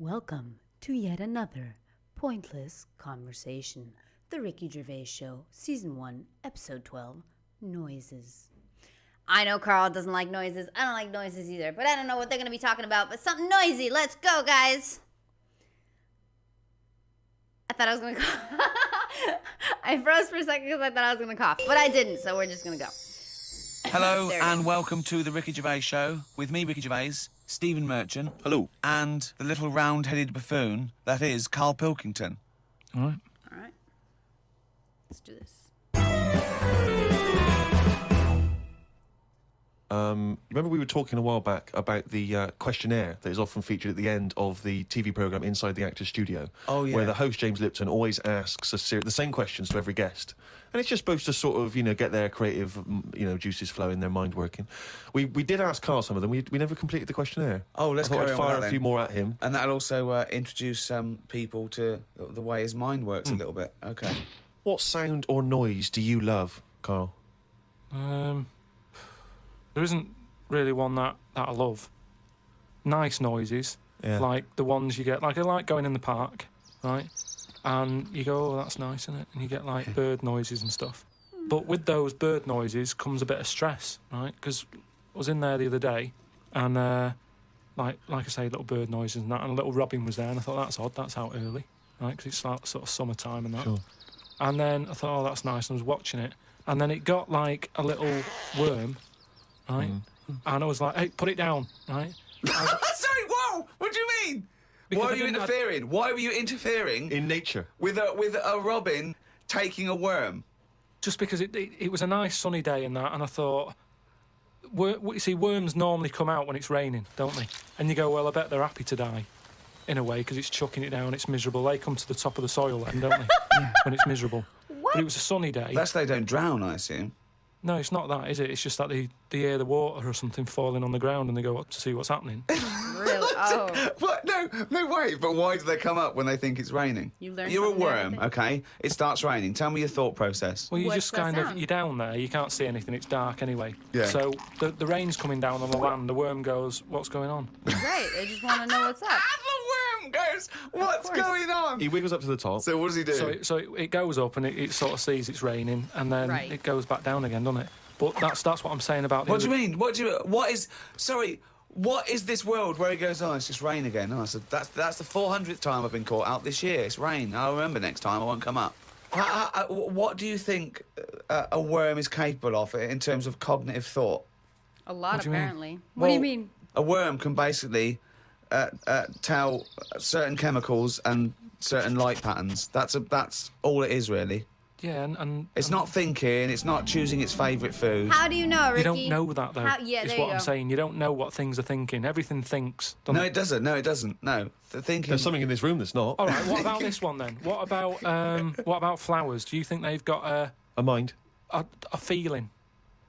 Welcome to yet another pointless conversation. The Ricky Gervais Show, Season 1, Episode 12, Noises. I know Carl doesn't like noises. I don't like noises either, but I don't know what they're going to be talking about, but something noisy. Let's go, guys. I thought I was going to cough. I froze for a second because I thought I was going to cough, but I didn't, so we're just going to go. Hello and welcome to the Ricky Gervais Show with me, Ricky Gervais, Stephen Merchant. Hello. And the little round-headed buffoon that is Carl Pilkington. All right. Let's do this. Remember we were talking a while back about the questionnaire that is often featured at the end of the TV programme Inside the Actors Studio. Oh, yeah. Where the host, James Lipton, always asks the same questions to every guest. And it's just supposed to sort of, get their creative, juices flowing, their mind working. We did ask Carl some of them. We never completed the questionnaire. Oh, let's I thought carry I'd on fire with that a few then. more at him. And that'll also introduce people to the way his mind works a little bit. Okay. What sound or noise do you love, Carl? There isn't really one that I love. Nice noises, like the ones you get, like I like going in the park, right? And you go, oh, that's nice, isn't it? And you get like bird noises and stuff. But with those bird noises comes a bit of stress, right? Because I was in there the other day, and like I say, little bird noises and that, and a little robin was there, and I thought, that's odd, that's out early, right? Because it's like sort of summertime and that. Sure. And then I thought, oh, that's nice, and I was watching it, and then it got like a little worm, right? And I was like, hey, put it down, right? Sorry, whoa! What do you mean? Because Why were you interfering? Why were you interfering In nature. with a robin taking a worm? Just because it was a nice sunny day and that, and I thought, you see, worms normally come out when it's raining, don't they? And you go, well, I bet they're happy to die, in a way, because it's chucking it down, it's miserable. They come to the top of the soil then, don't they? When it's miserable. What? But it was a sunny day. That's they don't drown, I assume. No, it's not that, is it? It's just that they hear the water or something falling on the ground and they go up to see what's happening. Really? Oh. What? No way. But why do they come up when they think it's raining? You learn You're a something worm, every day. okay? It starts raining. Tell me your thought process. Well, you What's just that kind sound? of, you're down there, you can't see anything, it's dark anyway. Yeah. So the rain's coming down on the land, the worm goes, what's going on? Right. They just want to know what's up. The worm goes, what's course. going on? He wiggles up to the top. So what does he do? So it goes up and it sort of sees it's raining and then Right. it goes back down again, doesn't it? But that's what I'm saying about the What do you mean? What is this world where he goes, oh, it's just rain again? Oh, so that's the 400th time I've been caught out this year. It's rain. I'll remember next time. I won't come up. What do you think a worm is capable of in terms of cognitive thought? A lot, What do you mean? apparently. What do you Well, mean? A worm can basically tell certain chemicals and certain light patterns. That's all it is, really. Yeah, and It's not thinking. It's not choosing its favourite food. How do you know, Ricky? you don't know that, though. Yeah, is there what you I'm go. saying. You don't know what things are thinking. Everything thinks. Doesn't No, it? it doesn't. No, it doesn't. No, the thinking. There's something in this room that's not. All right, what about this one, then? What about flowers? Do you think they've got A mind. a feeling?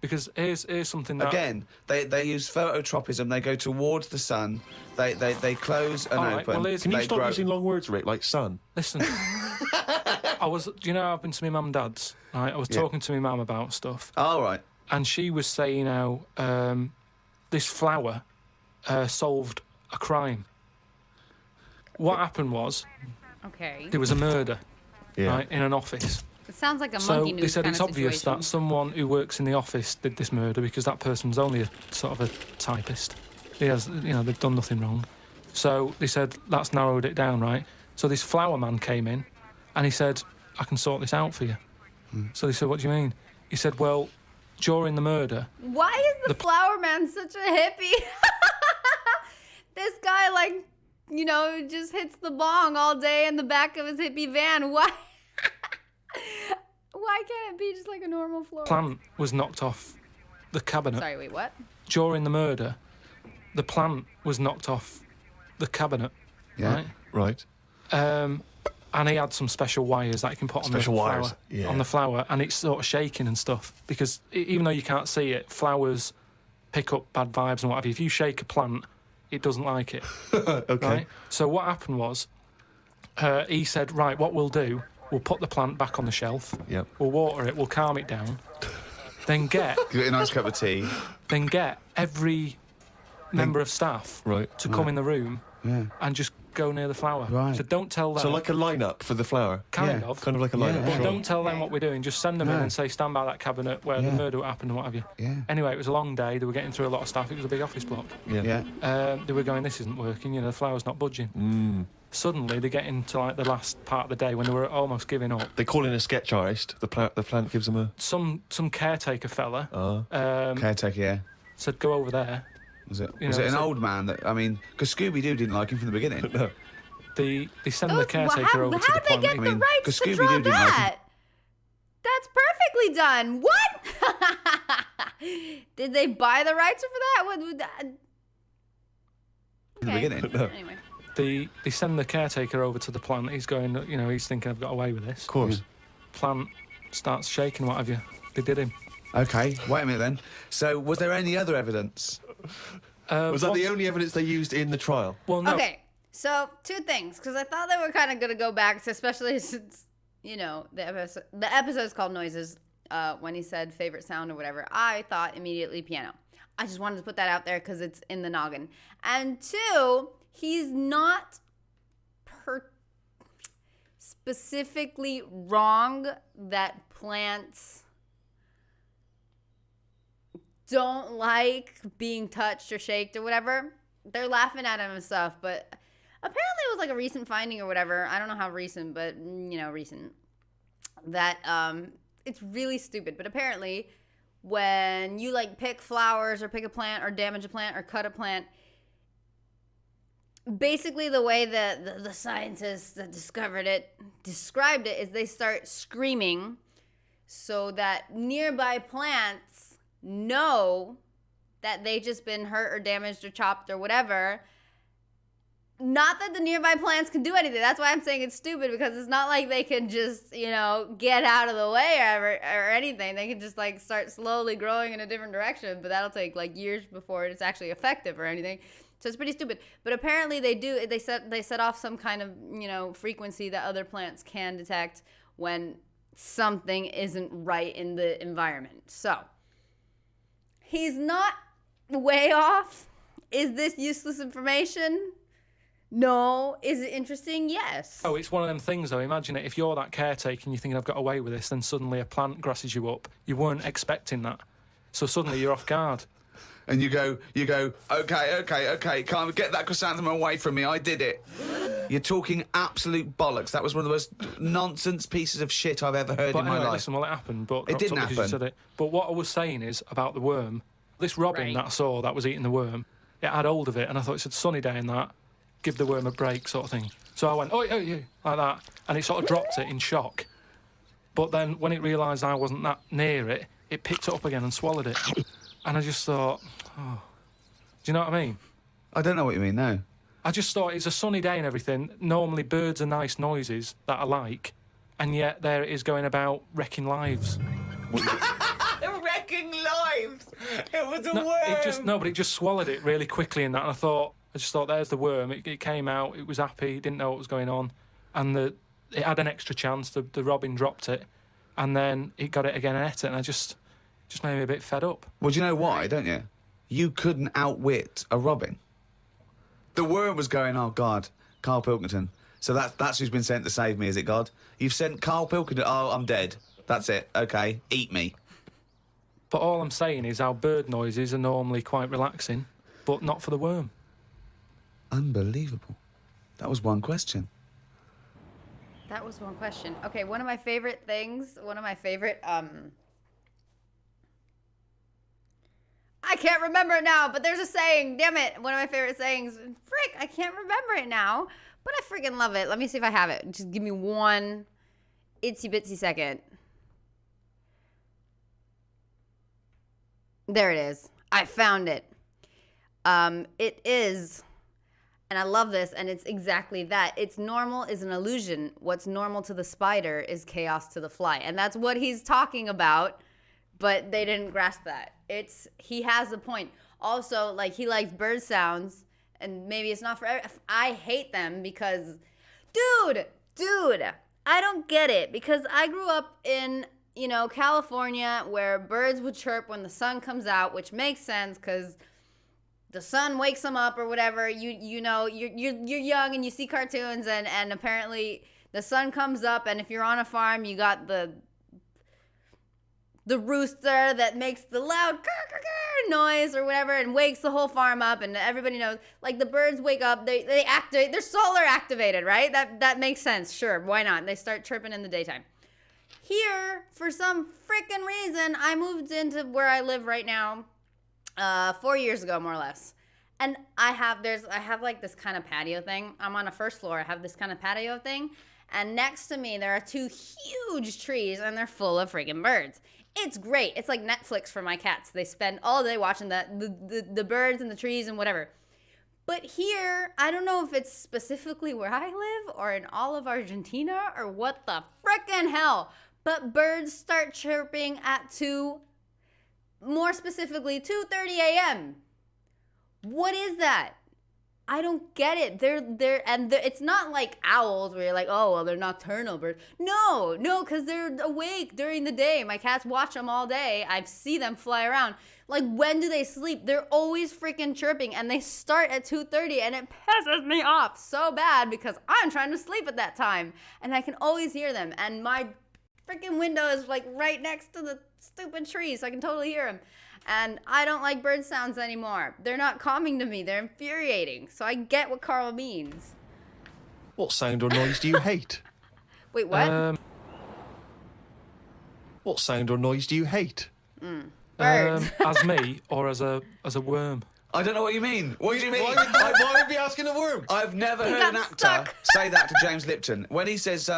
Because here's something that... Again, they use phototropism. They go towards the sun. They close and All right, open. well, here's- Can you They stop grow. using long words, Rick, like sun? Listen, I've been to my mum and dad's, right? I was talking to my mum about stuff, All right. and she was saying how this flower solved a crime. What happened was, Okay. there was a murder, Yeah. right, in an office. It sounds like a So monkey news they said kind it's of obvious situation. that someone who works in the office did this murder because that person's only a sort of a typist. They've done nothing wrong. So they said, that's narrowed it down, right? So this flower man came in and he said, I can sort this out for you. So they said, what do you mean? He said, well, during the murder, Why is the flower man such a hippie? This guy, just hits the bong all day in the back of his hippie van. Why? Why can't it be just like a normal flower? plant was knocked off the cabinet. Sorry, wait, what? During the murder, the plant was knocked off the cabinet, Yeah. Right. right? And he had some special wires that you can put on Special the wires, flower, yeah. on the flower, and it's sort of shaking and stuff because even though you can't see it, flowers pick up bad vibes and what have you. If you shake a plant, it doesn't like it. Okay. Right? So what happened was, he said, right, what we'll do, we'll put the plant back on the shelf. Yep. We'll water it. We'll calm it down. Then get Give it a nice cup of tea. every member of staff Right. to come in the room and just go near the flower. Right. So don't tell them. So like a lineup for the flower. Kind Yeah. of. Kind of like a lineup. But sure. don't tell them what we're doing. Just send them in No. and say, stand by that cabinet where the murder happened and what have you. Yeah. Anyway, it was a long day. They were getting through a lot of stuff. It was a big office block. Yeah. They were going, this isn't working. The flower's not budging. Suddenly, they get into like the last part of the day when they were almost giving up. They call in a sketch artist. The plant gives them a... Some caretaker fella Caretaker, yeah. said, go over there. Was it? You Was know, it an so- old man that? I mean, because Scooby-Doo didn't like him from the beginning. No. They send the Those- caretaker over to the how'd they plant. get I the mean, rights 'cause to Scooby-Doo draw didn't like that? That's perfectly done. What? Did they buy the rights for that? What would that? In the beginning. No. Anyway. They send the caretaker over to the plant. He's going, he's thinking, I've got away with this. Of course. Plant starts shaking, what have you. They did him. Okay, wait a minute then. So, was there any other evidence? Was that once- the only evidence they used in the trial? Well, no. Okay, so 2 things, because I thought they were kind of going to go back to, especially since, the episode's called Noises, when he said favorite sound or whatever, I thought immediately piano. I just wanted to put that out there because it's in the noggin. And 2, he's not specifically wrong that plants don't like being touched or shaked or whatever. They're laughing at him and stuff, but apparently it was like a recent finding or whatever. I don't know how recent, but recent. That it's really stupid. But apparently when you like pick flowers or pick a plant or damage a plant or cut a plant, basically the way that the scientists that described it is they start screaming so that nearby plants know that they just been hurt or damaged or chopped or whatever. Not that the nearby plants can do anything. That's why I'm saying it's stupid, because it's not like they can just, get out of the way or anything. They can just like start slowly growing in a different direction, but that'll take like years before it's actually effective or anything. So it's pretty stupid. But apparently they set off some kind of, frequency that other plants can detect when something isn't right in the environment. So he's not way off. Is this useless information? No. Is it interesting? Yes. Oh, it's one of them things, though. Imagine it. If you're that caretaker and you're thinking, I've got away with this, then suddenly a plant grasses you up. You weren't expecting that. So suddenly you're off guard. And you go, okay, can't get that chrysanthemum away from me, I did it. You're talking absolute bollocks. That was one of the most nonsense pieces of shit I've ever heard But in my anyway, life. listen, well, it happened, but It didn't because you happen. said it. But what I was saying is about the worm. This robin Right. that I saw that was eating the worm, it had hold of it, and I thought it's a sunny day and that. Give the worm a break, sort of thing. So I went, oh, like that, and it sort of dropped it in shock. But then when it realised I wasn't that near it, it picked it up again and swallowed it. And I just thought, oh, do you know what I mean? I don't know what you mean, no. I just thought it's a sunny day and everything. Normally birds are nice noises that I like, and yet there it is going about wrecking lives. Wrecking lives! It was a But it just swallowed it really quickly in that, and I just thought, there's the worm. It came out, it was happy, didn't know what was going on, and it had an extra chance. The robin dropped it, and then it got it again and ate it, and I just made me a bit fed up. Well, do you know why, don't you? You couldn't outwit a robin. The worm was going, oh, God, Carl Pilkington. So that's who's been sent to save me, is it, God? You've sent Carl Pilkington, oh, I'm dead. That's it, okay, eat me. But all I'm saying is our bird noises are normally quite relaxing, but not for the worm. Unbelievable. That was one question. That was one question. Okay, one of my favorite, I can't remember it now, but there's a saying, damn it, one of my favorite sayings. Frick, I can't remember it now, but I freaking love it. Let me see if I have it. Just give me one itsy bitsy second. There it is. I found it. It is, and I love this, and it's exactly that. It's normal is an illusion. What's normal to the spider is chaos to the fly. And that's what he's talking about, but they didn't grasp that. He has a point. Also, like, he likes bird sounds, and maybe it's not for I hate them because, dude, I don't get it, because I grew up in, California, where birds would chirp when the sun comes out, which makes sense because the sun wakes them up or whatever. You know, you're young and you see cartoons and apparently the sun comes up, and if you're on a farm, you got the rooster that makes the loud noise or whatever and wakes the whole farm up, and everybody knows, like, the birds wake up, they activate, they're solar activated, right? That makes sense. Sure, why not? They start chirping in the daytime. Here, for some freaking reason, I moved into where I live right now 4 years ago, more or less. And I have like this kind of patio thing. I'm on a first floor. I have this kind of patio thing. And next to me, there are 2 huge trees, and they're full of freaking birds. It's great. It's like Netflix for my cats. They spend all day watching the birds and the trees and whatever. But here, I don't know if it's specifically where I live or in all of Argentina or what the frickin' hell, but birds start chirping at more specifically, 2:30 a.m. What is that? I don't get it. It's not like owls where you're like, oh, well, they're nocturnal birds. No, because they're awake during the day. My cats watch them all day. I see them fly around. Like, when do they sleep? They're always freaking chirping, and they start at 2:30, and it pisses me off so bad because I'm trying to sleep at that time, and I can always hear them, and my freaking window is, like, right next to the stupid tree, so I can totally hear them. And I don't like bird sounds anymore. They're not calming to me. They're infuriating. So I get what Carl means. What sound or noise do you hate? Wait, what? What sound or noise do you hate? Birds. As me or as a worm? I don't know what you mean. What do you mean? Why would you be asking a worm? I've never heard got an actor stuck. say that to James Lipton. When he says,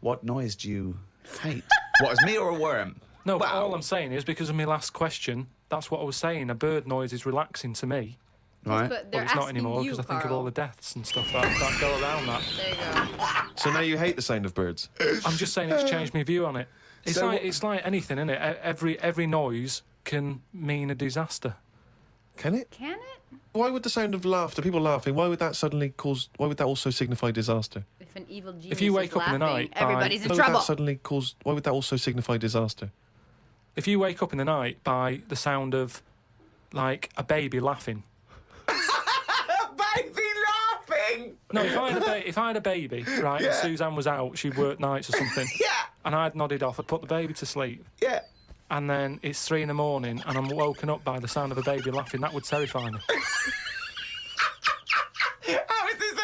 what noise do you hate? What, is me or a worm? No, but Wow. all I'm saying is because of my last question, that's what I was saying. A bird noise is relaxing to me. Right. But But they're it's not asking anymore you, because I think of Carl. all the deaths and stuff that go around that. There you go. So now you hate the sound of birds? I'm just saying it's changed my view on it. It's So like what- it's like anything, isn't it? Every noise can mean a disaster. Can it? Can it? Why would the sound of laughter, people laughing, why would that also signify disaster? If an evil genius you is wake up in the laughing, night, everybody's in Why trouble. would that also signify disaster? If you wake up in the night by the sound of, like, a baby laughing. Baby laughing! No, if I had a baby, right, and Suzanne was out, she'd work nights or something, Yeah, and I'd nodded off, I'd put the baby to sleep, yeah. and then it's 3 a.m. and I'm woken up by the sound of a baby laughing, that would terrify me. How is this?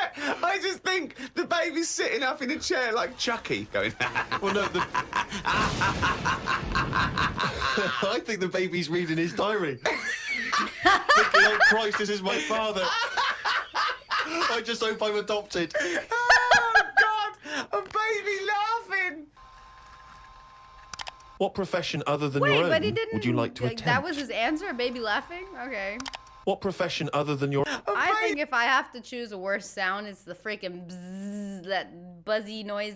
I just think the baby's sitting up in a chair like Chucky, going. Well, no, I think the baby's reading his diary. Thinking, oh Christ, this is my father. I just hope I'm adopted. Oh God, a baby laughing. What profession other than Wait, your own but he didn't. would you like to attempt? That was his answer? A baby laughing? Okay. What profession other than your I think if I have to choose a worse sound, it's the freaking bzzz, that buzzy noise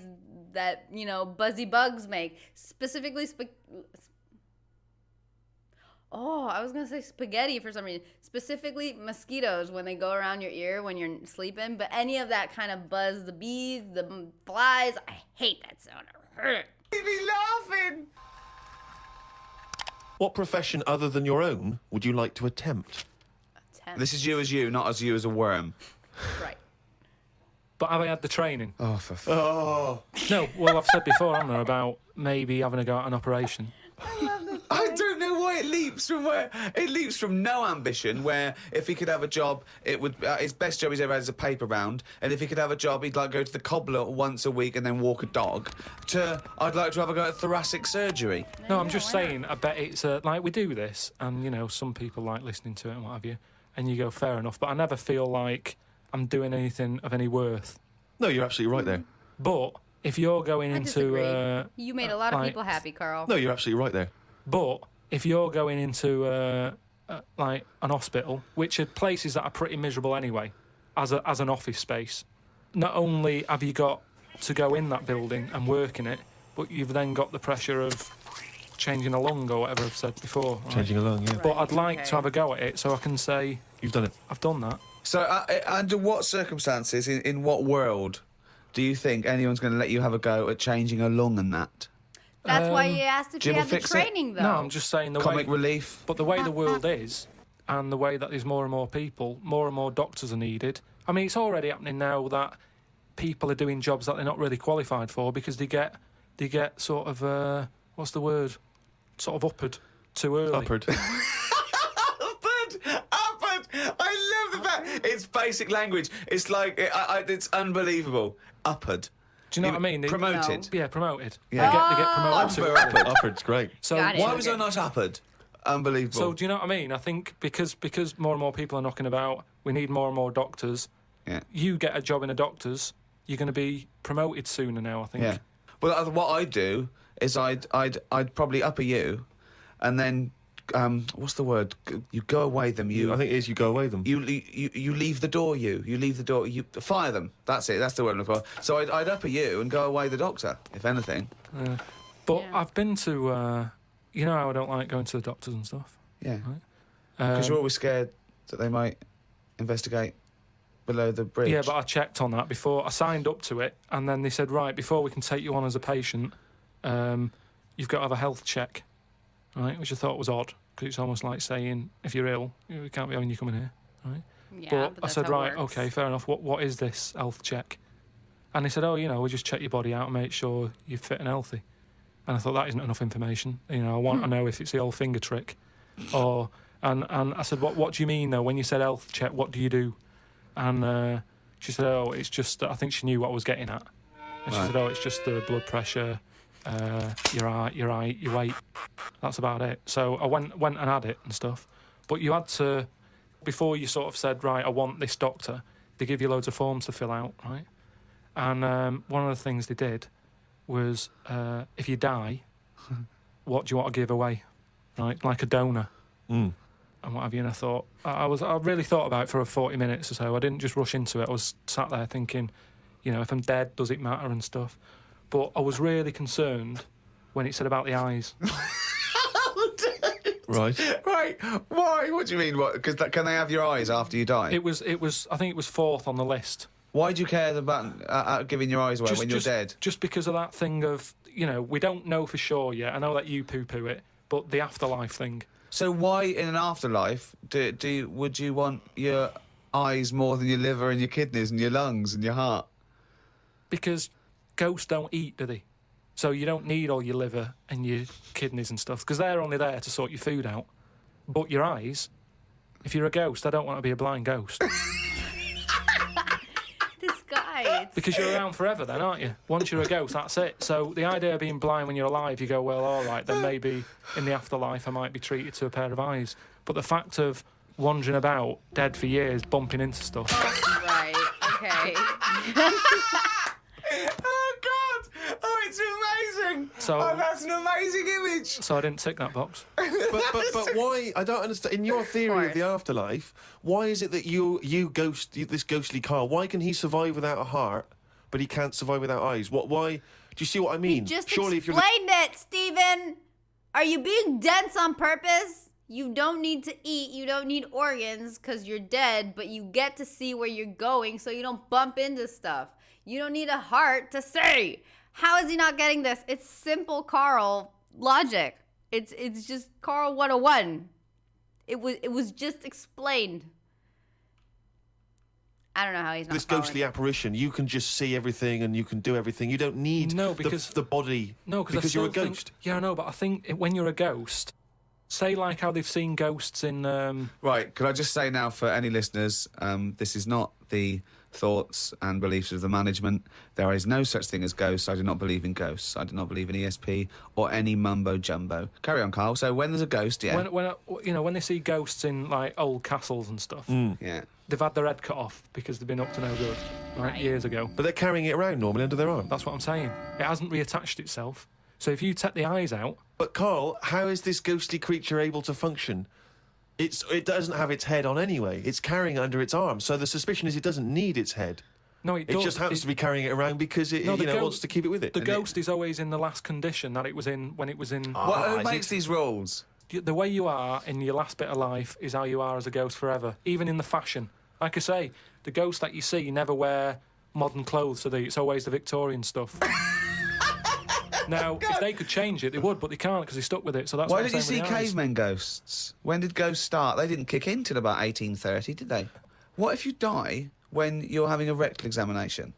that, buzzy bugs make. Specifically, I was going to say spaghetti for some reason. Specifically, mosquitoes when they go around your ear when you're sleeping. But any of that kind of buzz, the bees, the flies, I hate that sound. Baby laughing. What profession other than your own would you like to attempt? This is you as you, not as you as a worm. Right. But have I had the training? Oh, for Oh, No, well, I've said before, haven't I, about maybe having to go at an operation. I don't know why it leaps from where it leaps from no ambition. Where if he could have a job, it would his best job he's ever had is a paper round, and if he could have a job, he'd like go to the cobbler once a week and then walk a dog. To I'd like to have a go at thoracic surgery. No, I'm just saying, I bet it's like we do this, and some people like listening to it and what have you, and you go fair enough, but I never feel like I'm doing anything of any worth. no, you're absolutely right there. But if you're going I into disagree. You made a lot of like- people happy, Carl. No, you're absolutely right there. But if you're going into like an hospital, which are places that are pretty miserable anyway, as an office space, not only have you got to go in that building and work in it, but you've then got the pressure of changing a lung or whatever I've said before. right? Changing along, yeah. But I'd like okay. to have a go at it so I can say You've done it. I've done that. So, under what circumstances, in what world, do you think anyone's going to let you have a go at changing a lung and that? That's why you asked if you Jim will had the fix it. training, though. No, I'm just saying the Comic way. relief. But the way the world is, and the way that there's more and more people, more and more doctors are needed. I mean, it's already happening now that people are doing jobs that they're not really qualified for because they get sort of what's the word? Sort of uppered too early. Uppered. Uppered. I love the fact it's basic language. It's like it's unbelievable. Uppered. Do you know what I mean? Promoted. Yeah, promoted. Yeah. They get promoted too early. Uppered's great. So Why was I not uppered? Unbelievable. So do you know what I mean? I think because more and more people are knocking about, we need more and more doctors. Yeah. You get a job in a doctor's, you're going to be promoted sooner now, I think. Yeah. Well, what I'd do is I'd probably upper you, and then what's the word? You go away them. I think it is you go away them. You leave the door. You leave the door. You fire them. That's it. That's the word I'm looking for. So I'd upper you and go away the doctor, if anything. But yeah. I've been to. You know how I don't like going to the doctors and stuff. Yeah. Right? Because you're always scared that they might investigate below the bridge. Yeah, but I checked on that before. I signed up to it, and then they said, right, before we can take you on as a patient, you've got to have a health check, right? Which I thought was odd, because it's almost like saying, if you're ill, we can't be having you coming here, right? Yeah, but I said, right, okay, fair enough. What is this health check? And they said, we'll just check your body out and make sure you're fit and healthy. And I thought, that isn't enough information. I want to know if it's the old finger trick. And I said, what do you mean, though? When you said health check, what do you do? And she said, it's just that I think she knew what I was getting at. And she said, it's just the blood pressure, your height, your weight. That's about it. So I went and had it and stuff. But you had to, before you sort of said, right, I want this doctor, they give you loads of forms to fill out, right? And one of the things they did was, if you die, what do you want to give away, right? Like a donor. And what have you. And I thought, I really thought about it for 40 minutes or so. I didn't just rush into it. I was sat there thinking, if I'm dead, does it matter and stuff? But I was really concerned when it said about the eyes. Right. Why? What do you mean? What? Because can they have your eyes after you die? It was. I think it was fourth on the list. Why do you care about giving your eyes away when you're dead? Just because of that thing of, we don't know for sure yet. I know that you poo-poo it, but the afterlife thing. So why, in an afterlife, would you want your eyes more than your liver and your kidneys and your lungs and your heart? Because ghosts don't eat, do they? So you don't need all your liver and your kidneys and stuff, because they're only there to sort your food out. But your eyes, if you're a ghost, I don't want to be a blind ghost. This guy. Because you're around forever then, aren't you? Once you're a ghost, that's it. So the idea of being blind when you're alive, you go, well, all right, then maybe in the afterlife I might be treated to a pair of eyes. But the fact of wandering about, dead for years, bumping into stuff. Right, okay. Oh, God! Oh, it's amazing! So, that's an amazing image! So I didn't tick that box. But why? I don't understand. In your theory of the afterlife, why is it that this ghostly Carl, why can he survive without a heart, but he can't survive without eyes? Why? Do you see what I mean? You just Surely explained it, Stephen! Are you being dense on purpose? You don't need to eat, you don't need organs, because you're dead, but you get to see where you're going so you don't bump into stuff. You don't need a heart to say. How is he not getting this? It's simple Carl logic. It's just Carl 101. It was just explained. I don't know how he's not this following. ghostly apparition. You can just see everything and you can do everything. You don't need the body. No, because you're a ghost. Yeah, I know, but I think when you're a ghost, say like how they've seen ghosts in. Right, could I just say now for any listeners, this is not the thoughts and beliefs of the management. There is no such thing as ghosts. I do not believe in ghosts. I do not believe in ESP or any mumbo jumbo. Carry on, Carl. So when there's a ghost, yeah. When they see ghosts in like old castles and stuff, yeah, they've had their head cut off because they've been up to no good, right, years ago. But they're carrying it around normally under their arm. That's what I'm saying. It hasn't reattached itself. So if you take the eyes out. But Carl, how is this ghostly creature able to function? It doesn't have its head on anyway. It's carrying it under its arm. So the suspicion is it doesn't need its head. No, it does. It just happens to be carrying it around because it wants to keep it with it. The ghost is always in the last condition that it was in when it was in. Who makes these rules? The way you are in your last bit of life is how you are as a ghost forever, even in the fashion. Like I say, the ghosts that you see never wear modern clothes, so it's always the Victorian stuff. Now, if they could change it, they would, but they can't because they're stuck with it. So that's Why what did I'm you see saying with the eyes. cavemen ghosts? When did ghosts start? They didn't kick in till about 1830, did they? What if you die when you're having a rectal examination?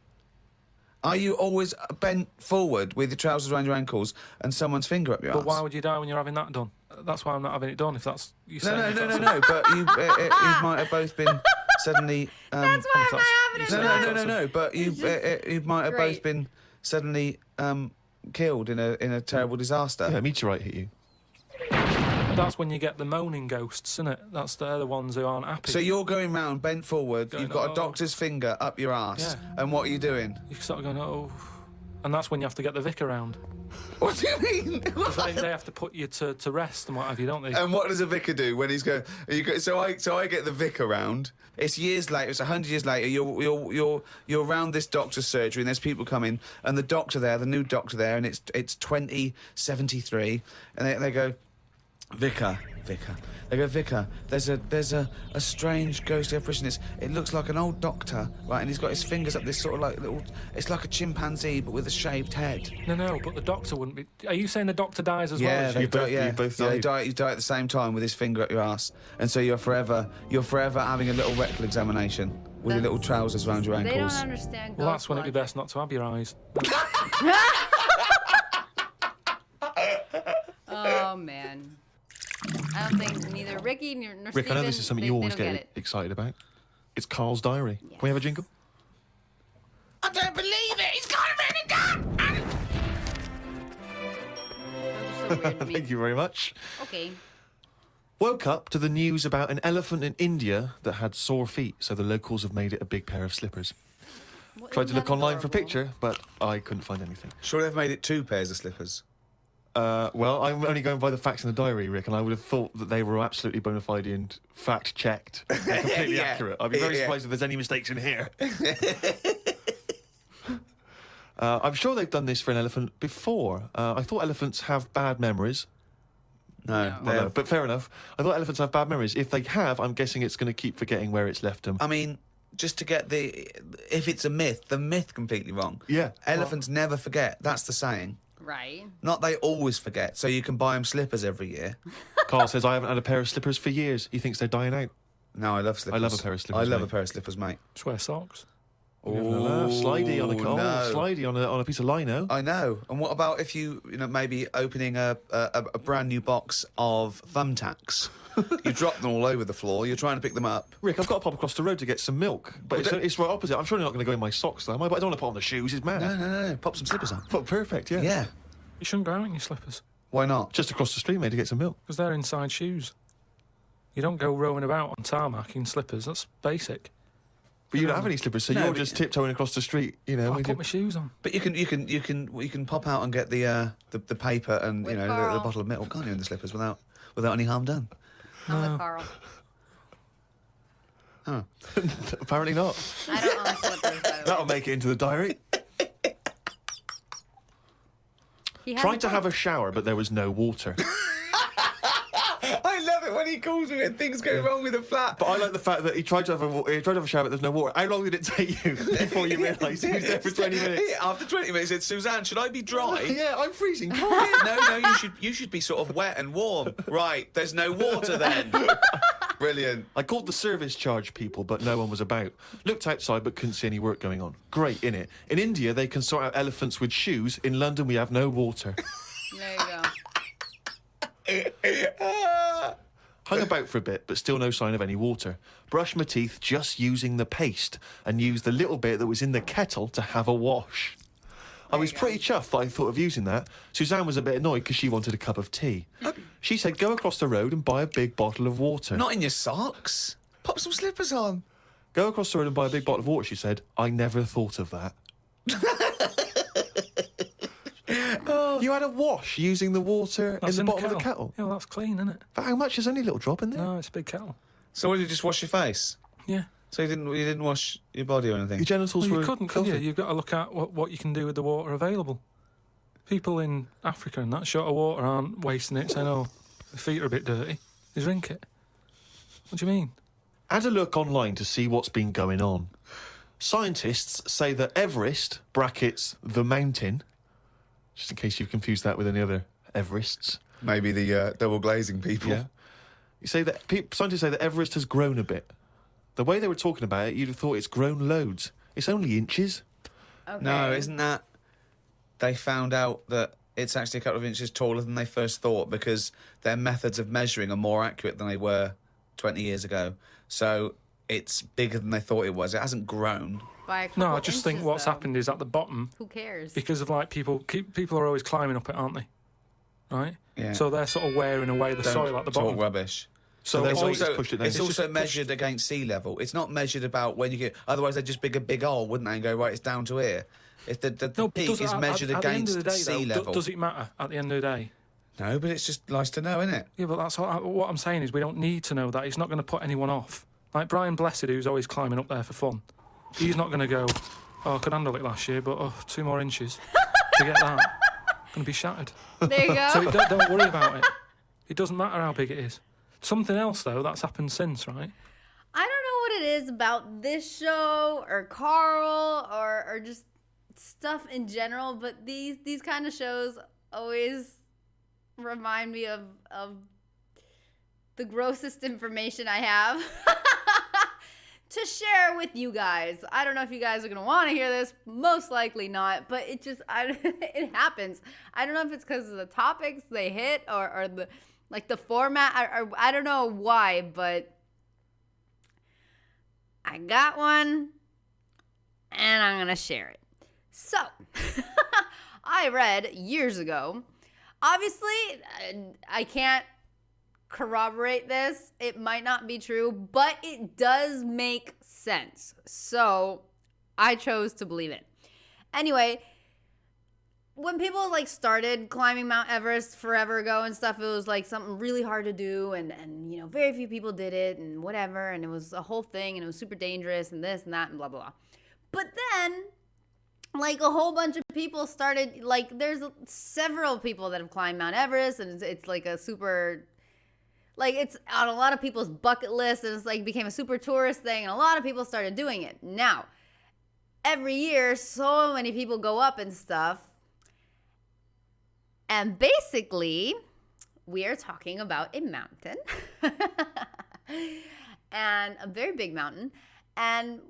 Are you always bent forward with your trousers around your ankles and someone's finger up your arse? But why would you die when you're having that done? That's why I'm not having it done. If that's you No, saying. no. But you might have both been suddenly. That's why I'm not having it done. No. But you might have both been suddenly killed in a terrible disaster. Yeah, a meteorite hit you. That's when you get the moaning ghosts, isn't it? They're the ones who aren't happy. So you're going round bent forward. Going, you've got "Oh." a doctor's finger up your arse, and what are you doing? You start going, oh, and that's when you have to get the vicar round. What do you mean? They have to put you to rest and what have you, don't they? And what does a vicar do when he's going? So I get the vicar round. It's years later. It's 100 years later. You're around this doctor's surgery, and there's people coming, and the new doctor there, and it's 2073, and they go, Vicar. They go, Vicar, there's a strange ghostly apparition. It looks like an old doctor, right? And he's got his fingers up this sort of like little. It's like a chimpanzee, but with a shaved head. No, but the doctor wouldn't be. Are you saying the doctor dies as well? Yeah, As they you? die. Yeah, you both yeah, died. you die at the same time with his finger up your ass, and so you're forever having a little rectal examination with your little trousers around your They ankles. don't understand. Well, that's ghost when it'd be logic. best not to have your eyes. Oh man, I don't think neither Ricky nor Rick, Steven, I know this is something they you always don't get excited about. It's Carl's diary. Can we have a jingle? I don't believe it. He's got a really gun. Those are so weird to me. Thank you very much. Okay. Woke up to the news about an elephant in India that had sore feet, so the locals have made it a big pair of slippers. Well, Tried to isn't look that online for a adorable? picture, but I couldn't find anything. Sure, they've made it 2 pairs of slippers. Well, I'm only going by the facts in the diary, Rick, and I would have thought that they were absolutely bona fide and fact-checked. They're completely Yeah. accurate. I'd be very Yeah. surprised if there's any mistakes in here. I'm sure they've done this for an elephant before. I thought elephants have bad memories. No, Well, no, but fair enough. I thought elephants have bad memories. If they have, I'm guessing it's going to keep forgetting where it's left them. I mean, just to get if it's a myth, the myth completely wrong. Yeah. Elephants never forget. That's the saying. Right. Not they always forget, so you can buy them slippers every year. Carl says, I haven't had a pair of slippers for years. He thinks they're dying out. No, I love slippers. I love a pair of slippers, I love mate. a pair of slippers, mate. Just wear socks. Slidey on a no. slidey on a piece of lino. I know. And what about if you maybe opening a brand new box of thumbtacks? You drop them all over the floor. You're trying to pick them up. Rick, I've got to pop across the road to get some milk, but Well, it's right opposite. I'm surely not going to go in my socks, though, am I? But I don't want to put on the shoes. It's mad. No. Pop some slippers on. Well, perfect, yeah. Yeah. You shouldn't go out in your slippers Why not? Just across the street, mate, to get some milk. because they're inside shoes. You don't go roaming about on tarmac in slippers. That's basic. But you don't have any slippers, so No, you're but- just tiptoeing across the street, you know. I with put your- my shoes on. But you can pop out and get the paper and With the Carl. bottle of milk, can't you, in the slippers without any harm done? I'm with Carl. Apparently not. I don't own slippers, by the way. That'll make it into the diary. He has Tried to a have a shower, but there was no water. I love it when he calls me and things go wrong with the flat. But I like the fact that he tried to have a shower, but there's no water. How long did it take you before you realised he was there for 20 minutes? After 20 minutes, he said, Suzanne, should I be dry? Yeah, I'm freezing. No, you should be sort of wet and warm. Right, there's no water then. Brilliant. I called the service charge people, but no one was about. Looked outside, but couldn't see any work going on. Great, innit? In India, they can sort out elephants with shoes. In London, we have no water. There you go. Hung about for a bit, but still no sign of any water. Brushed my teeth just using the paste and used the little bit that was in the kettle to have a wash. I was pretty chuffed that I thought of using that. Suzanne was a bit annoyed because she wanted a cup of tea. She said, go across the road and buy a big bottle of water. Not in your socks. Pop some slippers on. Go across the road and buy a big bottle of water, she said. I never thought of that. You had a wash using the water That's in the bottom of the kettle. Yeah, well, that's clean, isn't it? But how much? There's only a little drop in there. No, it's a big kettle. So what, did you just wash your face? Yeah. So you didn't wash your body or anything? Your genitals Well, were you couldn't, could filthy. you? You've got to look at what you can do with the water available. People in Africa and that short of water aren't wasting it, saying, oh, the feet are a bit dirty. They drink it. What do you mean? Had a look online to see what's been going on. Scientists say that Everest, brackets, the mountain, Just in case you've confused that with any other Everests. Maybe the double glazing people. Yeah. You say that scientists say that Everest has grown a bit. The way they were talking about it, you'd have thought it's grown loads. It's only inches. Okay. No, isn't that... They found out that it's actually a couple of inches taller than they first thought because their methods of measuring are more accurate than they were 20 years ago. So it's bigger than they thought it was. It hasn't grown. By a couple No, I just think inches, what's though. happened is at the bottom, Who cares? because of like people are always climbing up it, aren't they? Right? Yeah. So they're sort of wearing away the soil at the bottom. Talk rubbish. So It's they're just also, pushed it down. it's It's also just measured against sea level. It's not measured about when you get... Otherwise, they'd just dig a big hole, wouldn't they, and go, right, it's down to here. If the No, but peak does is it- measured at the end against of the day, sea though, level. does it matter at the end of the day? No, but it's just nice to know, isn't it? Yeah, but that's what I'm saying is we don't need to know that. It's not going to put anyone off. Like Brian Blessed, who's always climbing up there for fun, he's not going to go, oh, I could handle it last year, but 2 more inches to get that. Going to be shattered. There you go. So don't worry about it. It doesn't matter how big it is. Something else, though, that's happened since, right? I don't know what it is about this show or Carl or just stuff in general, but these kind of shows always remind me of the grossest information I have to share with you guys. I don't know if you guys are going to want to hear this. Most likely not, but it happens. I don't know if it's because of the topics they hit or the format. I don't know why, but I got one and I'm going to share it. So, I read years ago, obviously, I can't corroborate this. It might not be true, but it does make sense. So, I chose to believe it. Anyway, when people started climbing Mount Everest forever ago and stuff, it was something really hard to do and very few people did it and whatever, and it was a whole thing and it was super dangerous and this and that and blah blah blah. But then a whole bunch of people started, there's several people that have climbed Mount Everest, and it's a super, it's on a lot of people's bucket list, and it's became a super tourist thing, and a lot of people started doing it. Now, every year, so many people go up and stuff, and basically, we are talking about a mountain, and a very big mountain. And,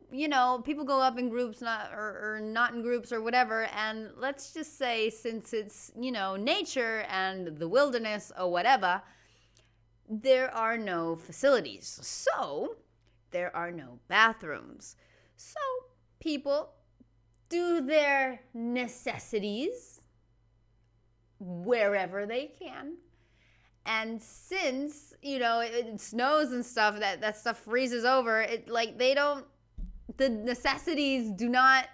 people go up in groups, or not in groups or whatever. And let's just say, since it's, nature and the wilderness or whatever, there are no facilities. So there are no bathrooms. So people do their necessities wherever they can. And since, it snows and stuff, that stuff freezes over, the necessities do not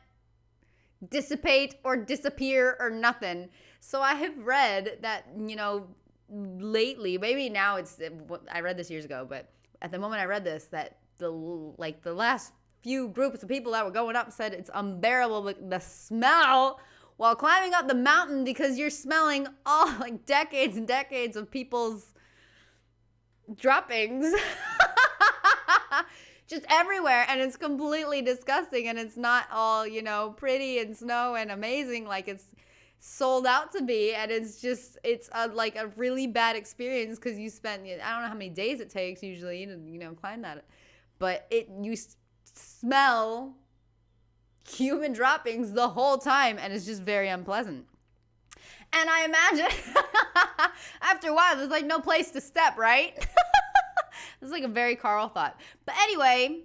dissipate or disappear or nothing. So I have read that, lately, maybe now I read this years ago, but at the moment I read this, that the last few groups of people that were going up said it's unbearable, the smell while climbing up the mountain, because you're smelling all decades and decades of people's droppings just everywhere, and it's completely disgusting, and it's not all pretty and snow and amazing like it's sold out to be, and it's a really bad experience because you spent, I don't know how many days it takes usually to climb that, but you smell human droppings the whole time, and it's just very unpleasant. And I imagine after a while there's no place to step, right? It's a very Carl thought. But anyway,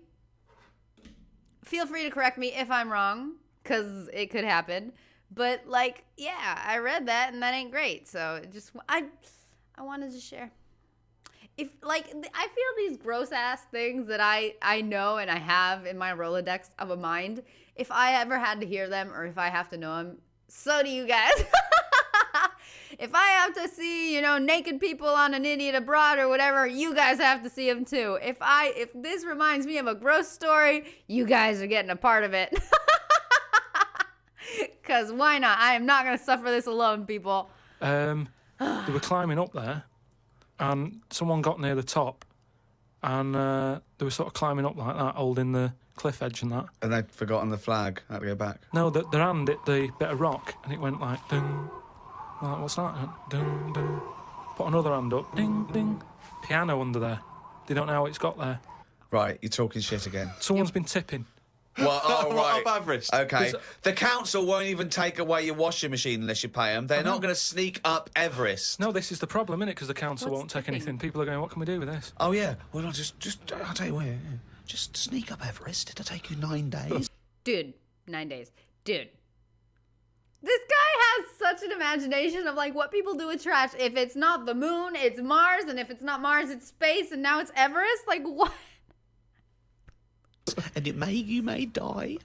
feel free to correct me if I'm wrong, because it could happen. But yeah, I read that, and that ain't great. So I wanted to share. If I feel these gross ass things that I know and I have in my Rolodex of a mind, if I ever had to hear them or if I have to know them, so do you guys. If I have to see, naked people on an idiot abroad or whatever, you guys have to see them too. If this reminds me of a gross story, you guys are getting a part of it. Because why not? I am not going to suffer this alone, people. They were climbing up there, and someone got near the top, and they were sort of climbing up like that, holding the cliff edge and that. And they'd forgotten the flag. Had to go back. No, their hand hit the bit of rock, and it went ding, Like, what's that? Ding, ding. Put another hand up. Ding, ding. Piano under there. They don't know how it's got there. Right, you're talking shit again. Someone's been tipping. Well, oh, right. Up Everest. Okay. The council won't even take away your washing machine unless you pay them. They're not going to sneak up Everest. No, this is the problem, isn't it? Because the council won't take anything. People are going, what can we do with this? Oh, yeah. Well, I'll tell you what, just sneak up Everest. It'll take you 9 days. Dude, 9 days. Dude. This guy has such an imagination of, like, what people do with trash. If it's not the moon, it's Mars. And if it's not Mars, it's space. And now it's Everest. Like, what? And you may die,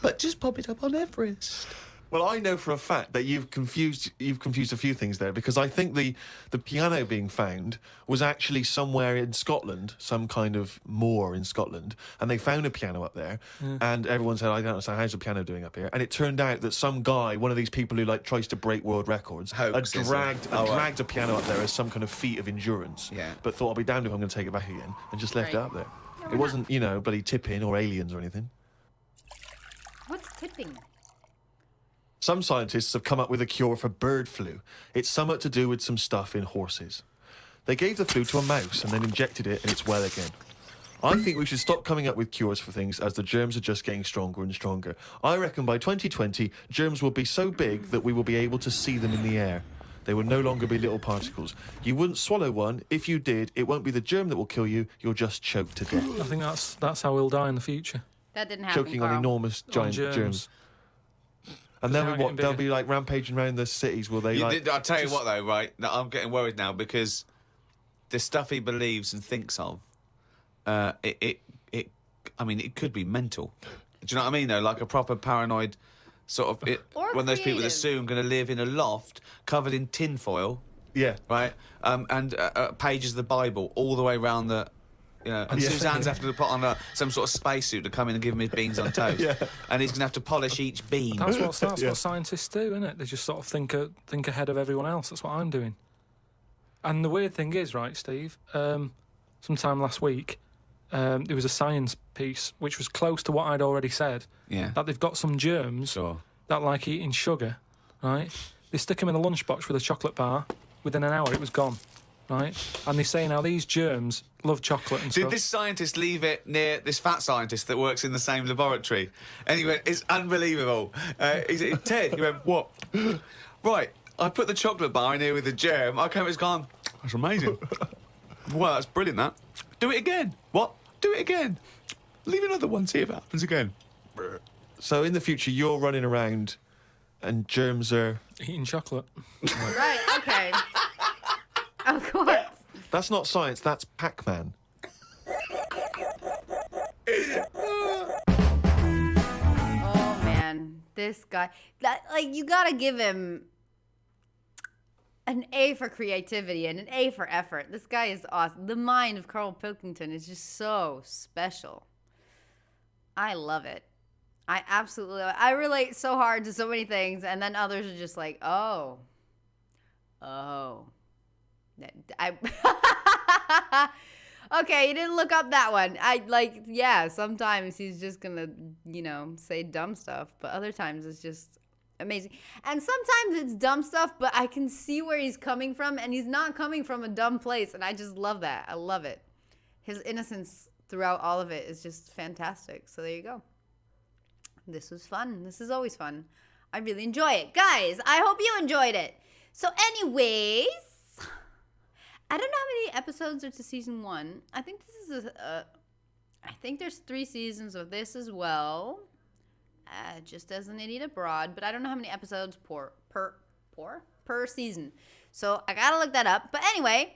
but just pop it up on Everest. Well, I know for a fact that you've confused a few things there, because I think the piano being found was actually somewhere in Scotland, some kind of moor in Scotland, and they found a piano up there, and everyone said, I don't understand, how's the piano doing up here? And it turned out that some guy, one of these people who like tries to break world records, had dragged a piano up there as some kind of feat of endurance, but thought, I'll be damned if I'm going to take it back again, and just left it up there. It wasn't, bloody tipping or aliens or anything. What's tipping? Some scientists have come up with a cure for bird flu. It's somewhat to do with some stuff in horses. They gave the flu to a mouse and then injected it and it's well again. I think we should stop coming up with cures for things, as the germs are just getting stronger and stronger. I reckon by 2020, germs will be so big that we will be able to see them in the air. They will no longer be little particles. You wouldn't swallow one. If you did, it won't be the germ that will kill you. You'll just choke to death. I think that's how we'll die in the future. That didn't happen, Choking Carl. on enormous giant germs. And then they'll be like rampaging around the cities, will they? I'll tell you what, though, right? No, I'm getting worried now because the stuff he believes and thinks of, it could be mental. Do you know what I mean, though? Like a proper paranoid sort of... one of those people that soon going to live in a loft covered in tinfoil. Yeah. Right? And pages of the Bible all the way around the... and Suzanne's having to put on some sort of spacesuit to come in and give him his beans on toast. And he's going to have to polish each bean. That's what scientists do, isn't it? They just sort of think ahead of everyone else. That's what I'm doing. And the weird thing is, right, Steve, sometime last week, there was a science piece which was close to what I'd already said. Yeah. That they've got some germs that like eating sugar, right? They stick them in a lunchbox with a chocolate bar. Within an hour, it was gone. Right? And they say now these germs love chocolate and stuff. Did this scientist leave it near this fat scientist that works in the same laboratory? And he went, it's unbelievable. He said, Ted, he went, what? Right, I put the chocolate bar in here with the germ. I came, it's gone, that's amazing. Well, that's brilliant, that. Do it again. What? Do it again. Leave another one, see if it happens again. So in the future, you're running around and germs are... eating chocolate. Right, okay. Of course. That's not science, that's Pac-Man. Oh, man. This guy... you gotta give him an A for creativity and an A for effort. This guy is awesome. The mind of Carl Pilkington is just so special. I love it. I absolutely love it. I relate so hard to so many things, and then others are just like, oh. Okay, you didn't look up that one. Sometimes he's just gonna, say dumb stuff, but other times it's just amazing. And sometimes it's dumb stuff, but I can see where he's coming from, and he's not coming from a dumb place, and I just love that. I love it. His innocence throughout all of it is just fantastic. So there you go. This was fun. This is always fun. I really enjoy it. Guys, I hope you enjoyed it. So anyways, I don't know how many episodes are to season 1. I think this is I think there's 3 seasons of this as well. Just as an idiot abroad, but I don't know how many episodes per season. So I gotta look that up. But anyway,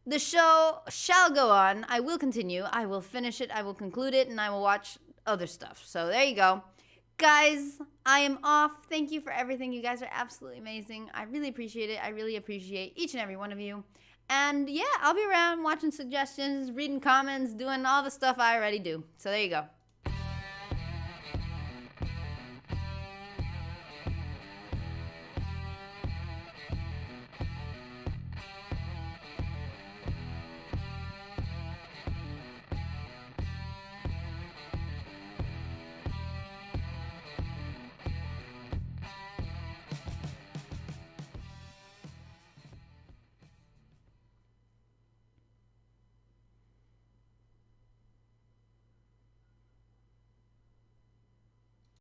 the show shall go on. I will continue. I will finish it. I will conclude it, and I will watch other stuff. So there you go. Guys, I am off. Thank you for everything. You guys are absolutely amazing. I really appreciate it. I really appreciate each and every one of you. And yeah, I'll be around watching suggestions, reading comments, doing all the stuff I already do. So there you go.